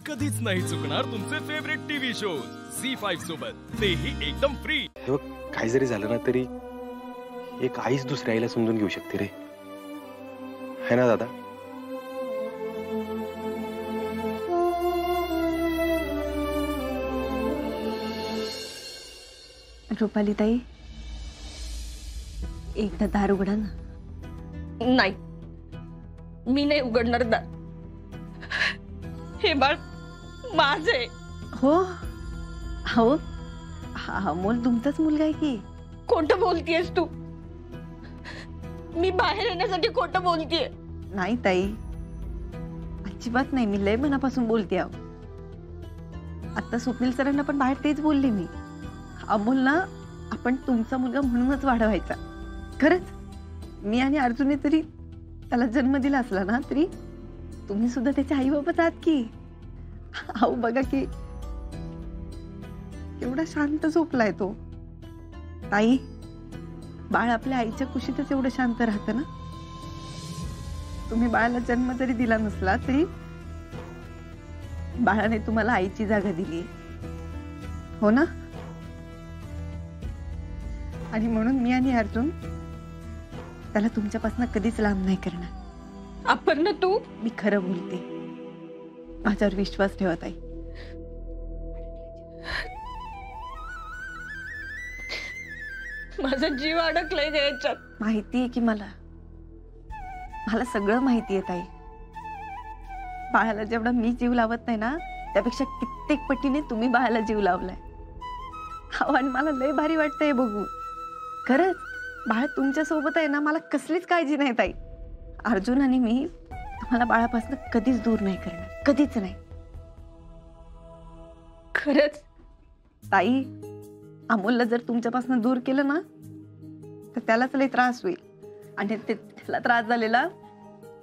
कधीच नाही चुकणार तुमचे फेवरेट टीव्ही शो झी5 सोबत, तेही एकदम फ्री। हे बघ, काही जरी झालं ना तरी एक आईच दुसऱ्या आईला समजून घेऊ शकते रे, है ना दादा? रुपाली ताई, एकदा दार उघडा ना। नाही, मी नाही उघडणार दार। हे बाळ माझे। हो हो, अमोल तुमचाच मुलगा आहे की। खोटं बोलतीयस तू? मी बाहेर येण्यासाठी खोटं बोलतीये? नाही ताई, अजिबात नाही, मी लय मनापासून बोलते आहो। आता स्वप्नील सरांना पण बाहेर तेच बोलले मी, अमोल ना आपण तुमचा मुलगा म्हणूनच वाढवायचा। खरंच मी आणि अर्जुनने जरी त्याला जन्म दिला असला ना तरी तुम्ही सुद्धा त्याचे आई बाबाच आहात की। अहो बघा की एवढा शांत झोपलाय तो। ताई, बाळ आपल्या आईच्या कुशीतच एवढं शांत राहतं ना। तुम्ही बाळाला जन्म जरी दिला नसला तरी बाळाने तुम्हाला आईची जागा दिली, हो ना? आणि म्हणून मी आणि अर्जुन त्याला तुमच्यापासून कधीच लांब नाही करणार। आपण ना तू? मी खरं बोलते, माझ्यावर विश्वास ठेवा ताई। माझा जीव अडकलाय याच्यात। माहिती आहे की मला सगळं माहिती आहे ताई। बाळाला जेवढा मी जीव लावत नाही ना त्यापेक्षा कित्येक पटीने तुम्ही बाळाला जीव लावलाय। आणि मला लय भारी वाटतंय बघू। खरंच बाळ तुमच्या सोबत आहे ना, मला कसलीच काळजी नाही ताई। अर्जुन आणि मी तुम्हाला बाळापासून कधीच दूर नाही करणार, कधीच नाही। खरंच ताई, अमोलला जर तुमच्यापासून दूर केलं ना तर त्यालाच लय त्रास होईल, आणि त्याला त्रास झालेला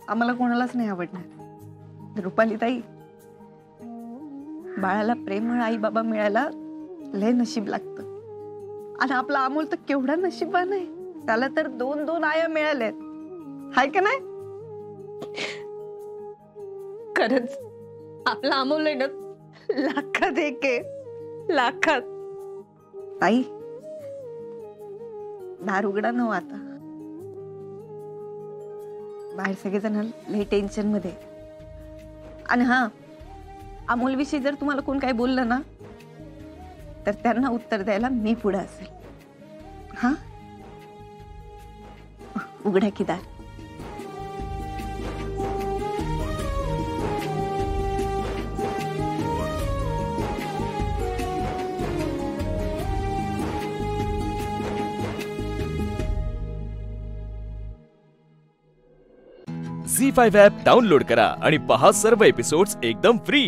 आम्हाला कोणालाच नाही आवडणार। रुपाली ताई, बाळाला प्रेमळ आई बाबा मिळायला लय नशीब लागतं, आणि आपला अमोल तर केवढा नशीबवान आहे, त्याला तर 2-2 आया मिळाल्यात, हाय का नाही? खरंच आपला अमोल आहे ना लाखात एक आहे, लाखात। ताई, दार उघडा न आता, बाहेर सगळेजण लय टेन्शन मध्ये। आणि हा, अमोल विषयी जर तुम्हाला कोण काही बोललं ना तर त्यांना उत्तर द्यायला मी पुढे असेल, हा? उघडा की दार। झी5 ॲप डाउनलोड करा आणि पहा सर्व एपिसोड्स एकदम फ्री।